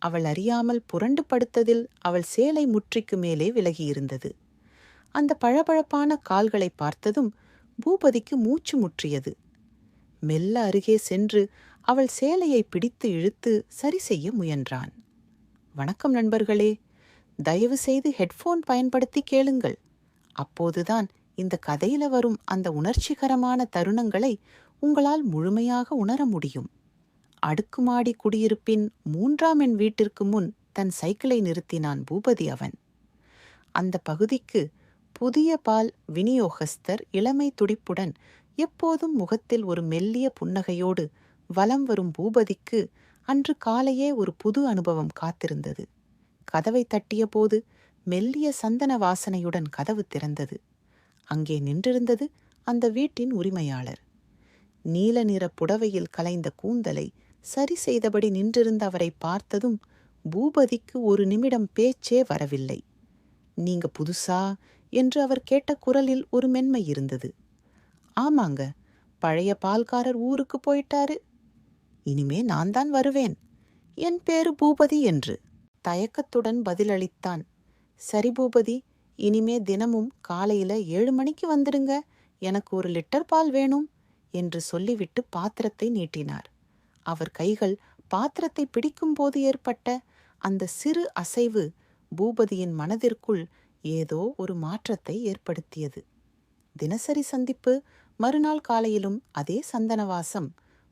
அவள் அறியாமல் புரண்டு படுத்ததில் அவள் சேலை முற்றிக்கு மேலே விலகியிருந்தது. அந்த பழபழப்பான கால்களை பார்த்ததும் பூபதிக்கு மூச்சு முற்றியது. மெல்ல அருகே சென்று அவள் சேலையை பிடித்து இழுத்து சரி செய்ய முயன்றான். வணக்கம் நண்பர்களே, தயவு செய்து ஹெட்ஃபோன் பயன்படுத்தி கேளுங்கள். அப்போதுதான் இந்த கதையில வரும் அந்த உணர்ச்சிகரமான தருணங்களை உங்களால் முழுமையாக உணர முடியும். அடுக்குமாடி குடியிருப்பின் 3ஆம் எண் வீட்டிற்கு முன் தன் சைக்கிளை நிறுத்தினான் பூபதி. அவன் அந்த பகுதிக்கு புதிய பால் விநியோகஸ்தர் இளமை துடிப்புடன் எப்போதும் முகத்தில் ஒரு மெல்லிய புன்னகையோடு வலம் வரும் பூபதிக்கு அன்று காலையே ஒரு புது அனுபவம் காத்திருந்தது. கதவை தட்டிய போது மெல்லிய சந்தன வாசனையுடன் கதவு திறந்தது. அங்கே நின்றிருந்தது அந்த வீட்டின் உரிமையாளர். நீல நிற புடவையில் கலைந்த கூந்தலை சரி செய்தபடி நின்றிருந்த அவரை பார்த்ததும் பூபதிக்கு ஒரு நிமிடம் பேச்சே வரவில்லை. நீங்க புதுசா என்று அவர் கேட்ட குரலில் ஒரு மென்மை இருந்தது. ஆமாங்க, பழைய பால்காரர் ஊருக்கு போயிட்டாரு. இனிமே நான் தான் வருவேன். என் பேரு பூபதி என்று தயக்கத்துடன் பதிலளித்தான். சரி பூபதி, இனிமே தினமும் காலையில 7 மணிக்கு வந்துடுங்க. எனக்கு 1 லிட்டர் பால் வேணும் என்று சொல்லிவிட்டு பாத்திரத்தை நீட்டினார். அவர் கைகள் பாத்திரத்தை பிடிக்கும்போது ஏற்பட்ட அந்த சிறு அசைவு பூபதியின் மனதிற்குள் ஏதோ ஒரு மாற்றத்தை ஏற்படுத்தியது. தினசரி சந்திப்பு. மறுநாள் காலையிலும் அதே சந்தனவாசம்.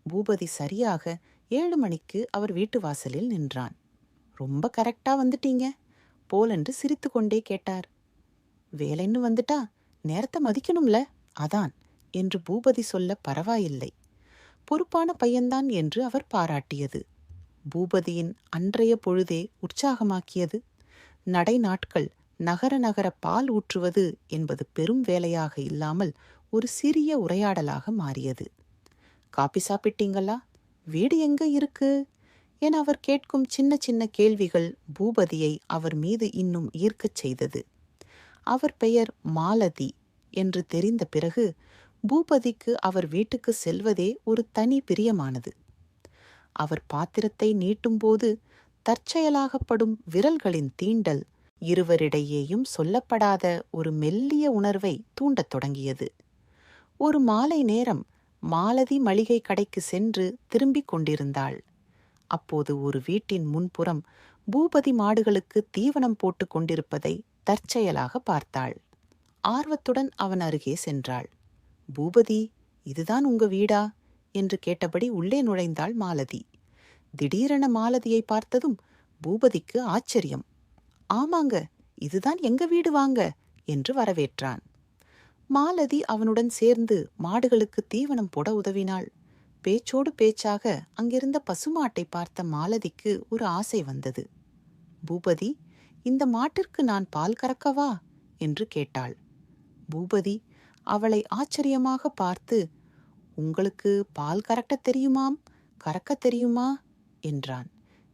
பூபதி சரியாக 7 மணிக்கு அவர் வீட்டு வாசலில் நின்றான். ரொம்ப கரெக்டா வந்துட்டீங்க போலென்று சிரித்து கொண்டே கேட்டார். வேலைன்னு வந்துட்டா நேரத்தை மதிக்கணும்ல, அதான் என்று பூபதி சொல்ல பரவாயில்லை. பொறுப்பான பையன்தான் என்று அவர் பாராட்டியது பூபதியின் அன்றைய பொழுதே உற்சாகமாக்கியது. நடை நாட்கள் நகர நகர பால் ஊற்றுவது என்பது பெரும் வேலையாக இல்லாமல் ஒரு சிறிய உரையாடலாக மாறியது. காபி சாப்பிட்டீங்களா? வீடு எங்க இருக்கு என அவர் கேட்கும் சின்ன சின்ன கேள்விகள் பூபதியை அவர் மீது இன்னும் ஈர்க்கச் செய்தது. அவர் பெயர் மாலதி என்று தெரிந்த பிறகு பூபதிக்கு அவர் வீட்டுக்கு செல்வதே ஒரு தனி பிரியமானது. அவர் பாத்திரத்தை நீட்டும்போது தற்செயலாகப்படும் விரல்களின் தீண்டல் இருவரிடையேயும் சொல்லப்படாத ஒரு மெல்லிய உணர்வை தூண்டத் தொடங்கியது. ஒரு மாலை நேரம் மாலதி மளிகை கடைக்கு சென்று திரும்பிக் கொண்டிருந்தாள். அப்போது ஒரு வீட்டின் முன்புறம் பூபதி மாடுகளுக்கு தீவனம் போட்டு கொண்டிருப்பதை தற்செயலாக பார்த்தாள். ஆர்வத்துடன் அவன் அருகே சென்றாள். பூபதி, இதுதான் உங்க வீடா என்று கேட்டபடி உள்ளே நுழைந்தாள் மாலதி. திடீரென மாலதியை பார்த்ததும் பூபதிக்கு ஆச்சரியம். ஆமாங்க, இதுதான் எங்க வீடு, வாங்க என்று வரவேற்றான். மாலதி அவனுடன் சேர்ந்து மாடுகளுக்கு தீவனம் போட உதவினாள். பேச்சோடு பேச்சாக அங்கிருந்த பசுமாட்டை பார்த்த மாலதிக்கு ஒரு ஆசை வந்தது. பூபதி, இந்த மாட்டிற்கு நான் பால் கறக்கவா என்று கேட்டாள். பூபதி அவளை ஆச்சரியமாக பார்த்து, உங்களுக்கு பால் கறக்க தெரியுமாம், கறக்க தெரியுமா என்றான்.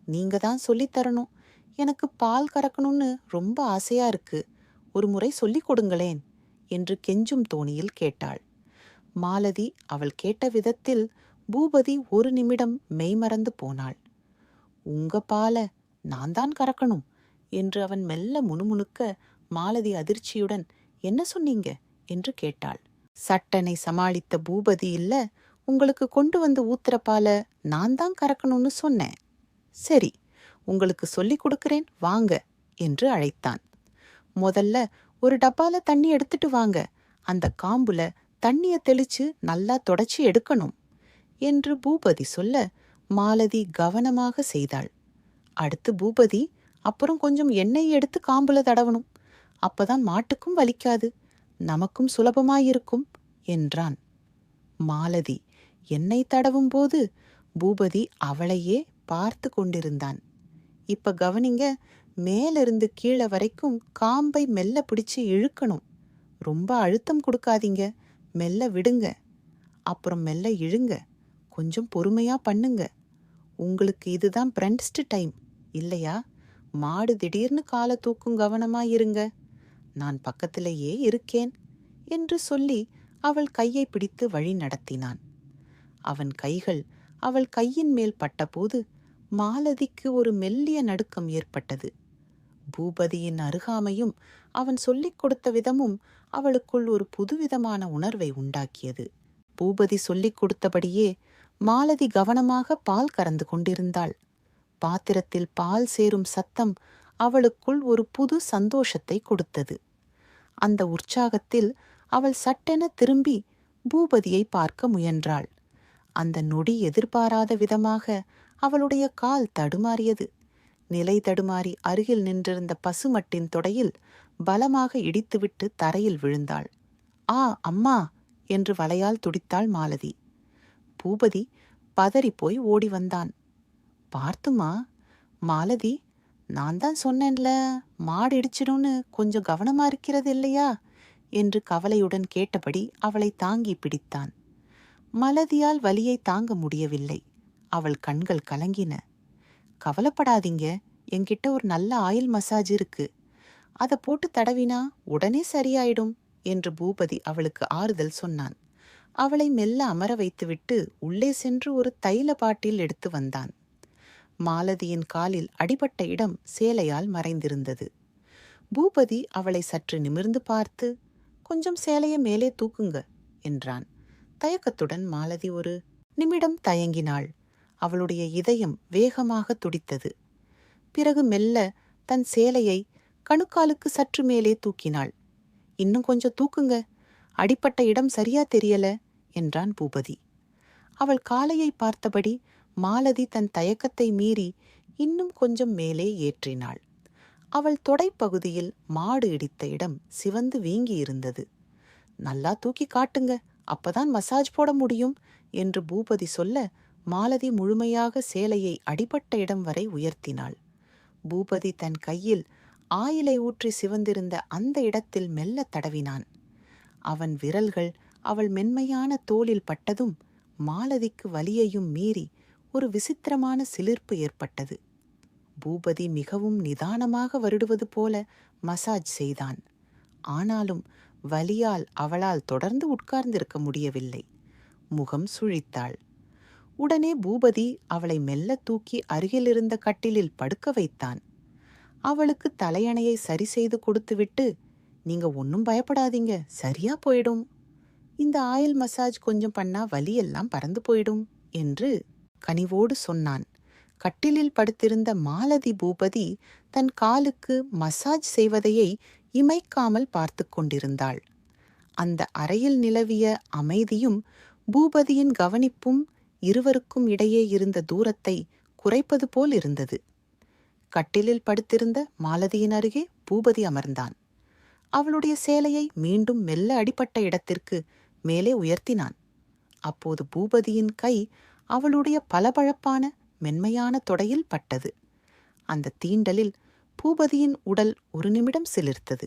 நீங்க தான் சொல்லித்தரணும். எனக்கு பால் கறக்கணும்னு ரொம்ப ஆசையா இருக்கு. ஒரு முறை சொல்லிக் கொடுங்களேன் என்று கெஞ்சும் தோணியில் கேட்டாள். மாலதி அவள் கேட்ட விதத்தில் பூபதி ஒரு நிமிடம் மெய்மறந்து போனாள். உங்க பாலை நான் தான் கறக்கணும் என்று அவன் மெல்ல முணுமுணுக்க மாலதி அதிர்ச்சியுடன் என்ன சொன்னீங்க என்று கேட்டாள். சட்டனை சமாளித்த பூபதி, இல்ல, உங்களுக்கு கொண்டு வந்து ஊத்துற பாலை நான் தான் கறக்கணும்னு சொன்னேன். சரி, உங்களுக்கு சொல்லிக் கொடுக்கிறேன், வாங்க என்று அழைத்தான். முதல்ல ஒரு டப்பால தண்ணி எடுத்துட்டு வாங்க. அந்த காம்புல தண்ணிய தெளிச்சு நல்லா தொடச்சி எடுக்கணும் என்று பூபதி சொல்ல மாலதி கவனமாக செய்தாள். அடுத்து பூபதி, அப்புறம் கொஞ்சம் எண்ணெய் எடுத்து காம்புல தடவணும். அப்பதான் மாட்டுக்கும் வலிக்காது, நமக்கும் சுலபமாயிருக்கும் என்றான். மாலதி எண்ணெய் தடவும் போது பூபதி அவளையே பார்த்து கொண்டிருந்தான். இப்ப கவனிங்க, மேலிருந்து கீழே வரைக்கும் காம்பை மெல்ல பிடிச்சு இழுக்கணும். ரொம்ப அழுத்தம் கொடுக்காதீங்க, மெல்ல விடுங்க. அப்புறம் மெல்ல இழுங்க. கொஞ்சம் பொறுமையா பண்ணுங்க. உங்களுக்கு இதுதான் பிரண்ட்ஸ்ட் டைம் இல்லையா? மாடு திடீர்னு காலை தூக்கும், கவனமா இருங்க. நான் பக்கத்திலேயே இருக்கேன் என்று சொல்லி அவள் கையை பிடித்து வழி நடத்தினான். அவன் கைகள் அவள் கையின் மேல் பட்டபோது மாலதிக்கு ஒரு மெல்லிய நடுக்கம் ஏற்பட்டது. பூபதியின் அருகாமையும் அவன் சொல்லிக் கொடுத்த விதமும் அவளுக்குள் ஒரு புதுவிதமான உணர்வை உண்டாக்கியது. பூபதி சொல்லிக் கொடுத்தபடியே மாலதி கவனமாக பால் கறந்து கொண்டிருந்தாள். பாத்திரத்தில் பால் சேரும் சத்தம் அவளுக்குள் ஒரு புது சந்தோஷத்தை கொடுத்தது. அந்த உற்சாகத்தில் அவள் சட்டென திரும்பி பூபதியை பார்க்க முயன்றாள். அந்த நொடி எதிர்பாராத விதமாக அவளுடைய கால் தடுமாறியது. நிலை தடுமாறி அருகில் நின்றிருந்த பசுமட்டின் தொடையில் பலமாக இடித்துவிட்டு தரையில் விழுந்தாள். ஆ அம்மா என்று வலையால் துடித்தாள் மாலதி. பூபதி பதறிப்போய் ஓடி வந்தான். பார்த்துமா மாலதி, நான் தான் சொன்னேன்ல, மாடு இடிச்சிடும்னு கொஞ்சம் கவனமா இருக்கிறது இல்லையா என்று கவலையுடன் கேட்டபடி அவளை தாங்கி பிடித்தான். மாலதியால் வலியை தாங்க முடியவில்லை. அவள் கண்கள் கலங்கின. கவலைப்படாதீங்க, என்கிட்ட ஒரு நல்ல ஆயில் மசாஜ் இருக்கு, அதை போட்டு தடவினா உடனே சரியாயிடும் என்று பூபதி அவளுக்கு ஆறுதல் சொன்னான். அவளை மெல்ல அமர வைத்துவிட்டு உள்ளே சென்று ஒரு தைல பாட்டில் எடுத்து வந்தான். மாலதியின் காலில் அடிபட்ட இடம் சேலையால் மறைந்திருந்தது. பூபதி அவளை சற்று நிமிர்ந்து பார்த்து, கொஞ்சம் சேலையை மேலே தூக்குங்க என்றான். தயக்கத்துடன் மாலதி ஒரு நிமிடம் தயங்கினாள். அவளுடைய இதயம் வேகமாக துடித்தது. பிறகு மெல்ல தன் சேலையை கணுக்காலுக்கு சற்று மேலே தூக்கினாள். இன்னும் கொஞ்சம் தூக்குங்க, அடிப்பட்ட இடம் சரியா தெரியல என்றான் பூபதி. அவள் காலையை பார்த்தபடி மாலதி தன் தயக்கத்தை மீறி இன்னும் கொஞ்சம் மேலே ஏற்றினாள். அவள் தொடைப்பகுதியில் மாடு இடித்த இடம் சிவந்து வீங்கி இருந்தது. நல்லா தூக்கி காட்டுங்க, அப்பதான் மசாஜ் போட முடியும் என்று பூபதி சொல்ல மாலதி முழுமையாக சேலையை அடிபட்ட இடம் வரை உயர்த்தினாள். பூபதி தன் கையில் ஆயிலை ஊற்றி சிவந்திருந்த அந்த இடத்தில் மெல்ல தடவினான். அவன் விரல்கள் அவள் மென்மையான தோளில் பட்டதும் மாலதிக்கு வலியையும் மீறி ஒரு விசித்திரமான சிலிர்ப்பு ஏற்பட்டது. பூபதி மிகவும் நிதானமாக வருடுவது போல மசாஜ் செய்தான். ஆனாலும் வலியால் அவளால் தொடர்ந்து உட்கார்ந்திருக்க முடியவில்லை. முகம் சுழித்தாள். உடனே பூபதி அவளை மெல்ல தூக்கி அருகிலிருந்த கட்டிலில் படுக்க வைத்தான். அவளுக்கு தலையணையை சரி செய்து கொடுத்துவிட்டு, நீங்க ஒன்னும் பயப்படாதீங்க, சரியா போயிடும், இந்த ஆயில் மசாஜ் கொஞ்சம் பண்ணா வலியெல்லாம் பறந்து போயிடும் என்று கனிவோடு சொன்னான். கட்டிலில் படுத்திருந்த மாலதி பூபதி தன் காலுக்கு மசாஜ் செய்வதையை இமைக்காமல் பார்த்து கொண்டிருந்தாள். அந்த அறையில் நிலவிய அமைதியும் பூபதியின் கவனிப்பும் இருவருக்கும் இடையே இருந்த தூரத்தை குறைப்பது போல் இருந்தது. கட்டிலில் படுத்திருந்த மாலதியின் அருகே பூபதி அமர்ந்தான். அவளுடைய சேலையை மீண்டும் மெல்ல அடிபட்ட இடத்திற்கு மேலே உயர்த்தினான். அப்போது பூபதியின் கை அவளுடைய பளபளப்பான மென்மையான தொடையில் பட்டது. அந்த தீண்டலில் பூபதியின் உடல் ஒரு நிமிடம் சிலிர்த்தது.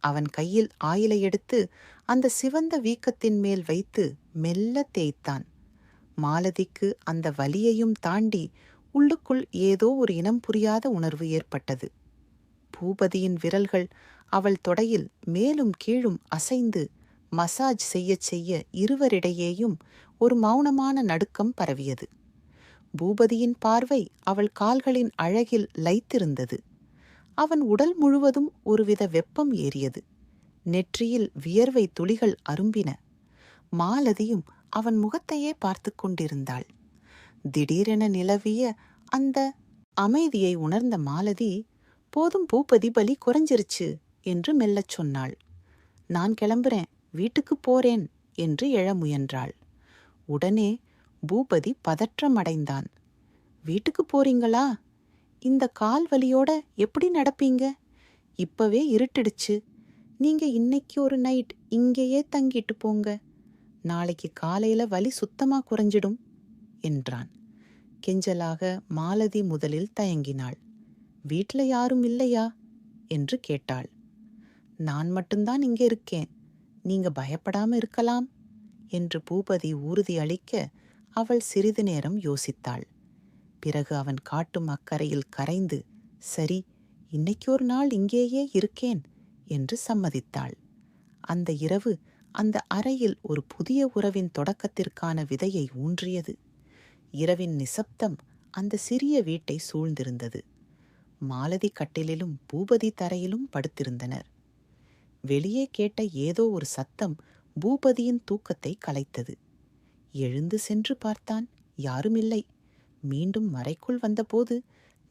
அவன் கையில் ஆயிலை எடுத்து அந்த சிவந்த வீக்கத்தின் மேல் வைத்து மெல்ல தேய்த்தான். மாலதிக்கு அந்த வலியையும் தாண்டி உள்ளுக்குள் ஏதோ ஒரு இனம் புரியாத உணர்வு ஏற்பட்டது. பூபதியின் விரல்கள் அவள் தொடையில் மேலும் கீழும் அசைந்து மசாஜ் செய்ய செய்ய இருவரிடையேயும் ஒரு மௌனமான நடுக்கம் பரவியது. பூபதியின் பார்வை அவள் கால்களின் அழகில் லயித்திருந்தது. அவன் உடல் முழுவதும் ஒருவித வெப்பம் ஏறியது. நெற்றியில் வியர்வை துளிகள் அரும்பின. மாலதியும் அவன் முகத்தையே பார்த்து கொண்டிருந்தாள். திடீரென நிலவிய அந்த அமைதியை உணர்ந்த மாலதி, போதும் பூபதி, பலி குறைஞ்சிருச்சு என்று மெல்லச் சொன்னாள். நான் கிளம்புறேன், வீட்டுக்கு போறேன் என்று எழ முயன்றாள். உடனே பூபதி பதற்றமடைந்தான். வீட்டுக்கு போறீங்களா? இந்த கால் வலியோட எப்படி நடப்பீங்க? இப்பவே இருட்டிடுச்சு. நீங்க இன்னைக்கு ஒரு நைட் இங்கேயே தங்கிட்டு போங்க, நாளைக்கு காலையில வலி சுத்தமா குறைஞ்சிடும் என்றான். கெஞ்சலாக மாலதி முதலில் தயங்கினாள். வீட்ல யாரும் இல்லையா என்று கேட்டாள். நான் மட்டும்தான் இங்கே இருக்கேன், நீங்க பயப்படாம இருக்கலாம் என்று பூபதி உறுதி அளிக்க அவள் சிறிது நேரம் யோசித்தாள். பிறகு அவன் காட்டும் அக்கறையில் கரைந்து, சரி, இன்னைக்கு ஒரு நாள் இங்கேயே இருக்கேன் என்று சம்மதித்தாள். அந்த இரவு அந்த அறையில் ஒரு புதிய உறவின் தொடக்கத்திற்கான விதையை ஊன்றியது. இரவின் நிசப்தம் அந்த சிறிய வீட்டை சூழ்ந்திருந்தது. மாலதி கட்டிலிலும் பூபதி தரையிலும் படுத்திருந்தனர். வெளியே கேட்ட ஏதோ ஒரு சத்தம் பூபதியின் தூக்கத்தை கலைத்தது. எழுந்து சென்று பார்த்தான். யாருமில்லை. மீண்டும் மறைக்குள் வந்தபோது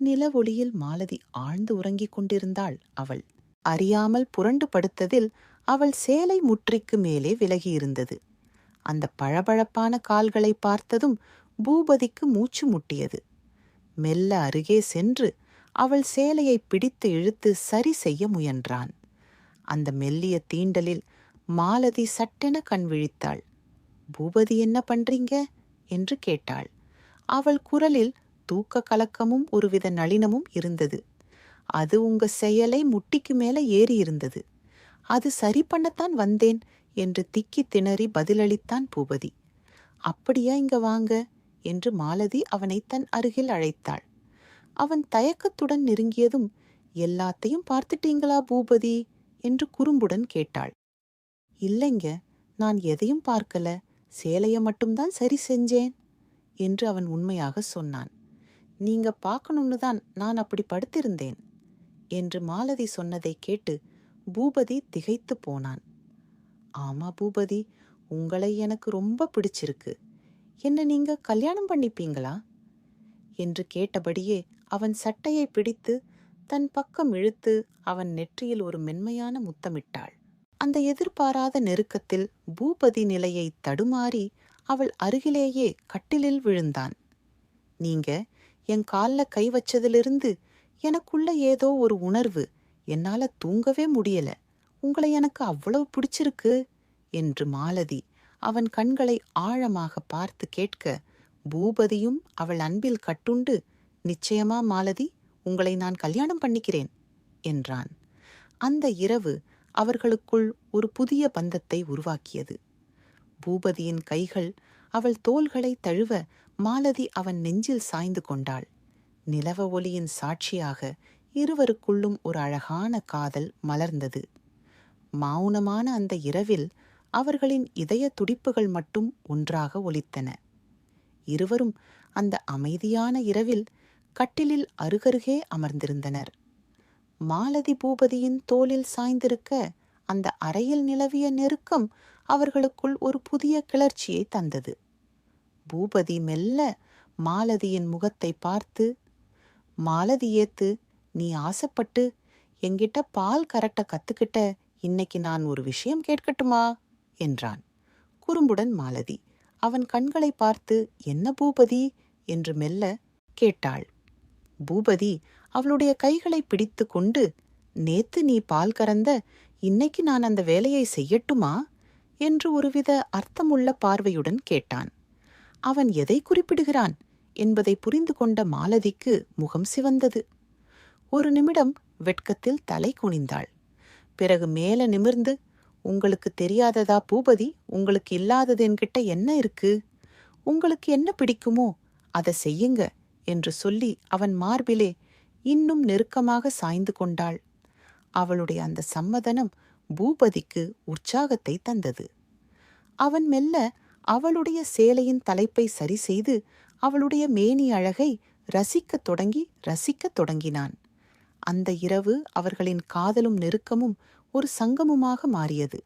நில ஒளியில் மாலதி ஆழ்ந்து உறங்கிக் கொண்டிருந்தாள். அவள் அறியாமல் புரண்டு படுத்ததில் அவள் சேலை முற்றிக்கு மேலே விலகியிருந்தது. அந்த பளபளப்பான கால்களை பார்த்ததும் பூபதிக்கு மூச்சு முட்டியது. மெல்ல அருகே சென்று அவள் சேலையை பிடித்து இழுத்து சரி செய்ய முயன்றான். அந்த மெல்லிய தீண்டலில் மாலதி சட்டென கண் விழித்தாள். பூபதி, என்ன பண்றீங்க என்று கேட்டாள். அவள் குரலில் தூக்க கலக்கமும் ஒருவித நளினமும் இருந்தது. அது உங்க செயலை முட்டிக்கு மேல ஏறி இருந்தது. அது சரி பண்ணத்தான் வந்தேன் என்று திக்கி திணறி பதிலளித்தான் பூபதி. அப்படியா, இங்க வாங்க என்று மாலதி அவனை தன் அருகில் அழைத்தாள். அவன் தயக்கத்துடன் நெருங்கியதும், எல்லாத்தையும் பார்த்துட்டீங்களா பூபதி என்று குறும்புடன் கேட்டாள். இல்லைங்க, நான் எதையும் பார்க்கல, சேலைய மட்டும்தான் சரி செஞ்சேன் என்று அவன் உண்மையாக சொன்னான். நீங்க பார்க்கணும்னு தான் நான் அப்படி படுத்திருந்தேன் என்று மாலதி சொன்னதை கேட்டு பூபதி திகைத்து போனான். ஆமா பூபதி, உங்களை எனக்கு ரொம்ப பிடிச்சிருக்கு. என்ன நீங்க கல்யாணம் பண்ணிப்பீங்களா என்று கேட்டபடியே அவன் சட்டையை பிடித்து தன் பக்கம் இழுத்து அவன் நெற்றியில் ஒரு மென்மையான முத்தமிட்டாள். அந்த எதிர்பாராத நெருக்கத்தில் பூபதி நிலையை தடுமாறி அவள் அருகிலேயே கட்டிலில் விழுந்தான். நீங்க என் கால்ல கை வச்சதிலிருந்து எனக்குள்ள ஏதோ ஒரு உணர்வு, என்னால தூங்கவே முடியல. உங்களை எனக்கு அவ்வளவு பிடிச்சிருக்கு என்று மாலதி அவன் கண்களை ஆழமாக பார்த்து கேட்க, பூபதியும் அவள் அன்பில் கட்டுண்டு, நிச்சயமா மாலதி, உங்களை நான் கல்யாணம் பண்ணிக்கிறேன் என்றான். அந்த இரவு அவர்களுக்குள் ஒரு புதிய பந்தத்தை உருவாக்கியது. பூபதியின் கைகள் அவள் தோள்களை தழுவ மாலதி அவன் நெஞ்சில் சாய்ந்து கொண்டாள். நிலவ ஒளியின் சாட்சியாக இருவருக்குள்ளும் ஒரு அழகான காதல் மலர்ந்தது. மௌனமான அந்த இரவில் அவர்களின் இதய துடிப்புகள் மட்டும் ஒன்றாக ஒலித்தன. இருவரும் அந்த அமைதியான இரவில் கட்டிலில் அருகருகே அமர்ந்திருந்தனர். மாலதி பூபதியின் தோளில் சாய்ந்திருக்க அந்த அறையில் நிலவிய நெருக்கம் அவர்களுக்குள் ஒரு புதிய கிளர்ச்சியை தந்தது. பூபதி மெல்ல மாலதியின் முகத்தை பார்த்து, மாலதி ஏத்து, நீ ஆசைப்பட்டு என்கிட்ட பால் கரட்ட கத்துக்கிட்ட இன்னைக்கு நான் ஒரு விஷயம் கேட்கட்டுமா என்றான். குறும்புடன் மாலதி அவன் கண்களை பார்த்து, என்ன பூபதி என்று மெல்ல கேட்டாள். பூபதி அவளுடைய கைகளை பிடித்து கொண்டு, நேத்து நீ பால் கறந்த, இன்னைக்கு நான் அந்த வேலையை செய்யட்டுமா என்று ஒருவித அர்த்தமுள்ள பார்வையுடன் கேட்டான். அவன் எதை குறிப்பிடுகிறான் என்பதை புரிந்து கொண்ட மாலதிக்கு முகம் சிவந்தது. ஒரு நிமிடம் வெட்கத்தில் தலை குனிந்தாள். பிறகு மேல நிமிர்ந்து, உங்களுக்கு தெரியாததா பூபதி, உங்களுக்கு இல்லாதது என்கிட்ட என்ன இருக்கு? உங்களுக்கு என்ன பிடிக்குமோ அதை செய்யுங்க என்று சொல்லி அவன் மார்பிலே இன்னும் நெருக்கமாக சாய்ந்து கொண்டாள். அவளுடைய அந்த சம்மதனம் பூபதிக்கு உற்சாகத்தை தந்தது. அவன் மெல்ல அவளுடைய சேலையின் தலைப்பை சரி செய்து அவளுடைய மேனி அழகை ரசிக்கத் தொடங்கினான். அந்த இரவு அவர்களின் காதலும் நெருக்கமும் ஒரு சங்கமுமாக மாறியது.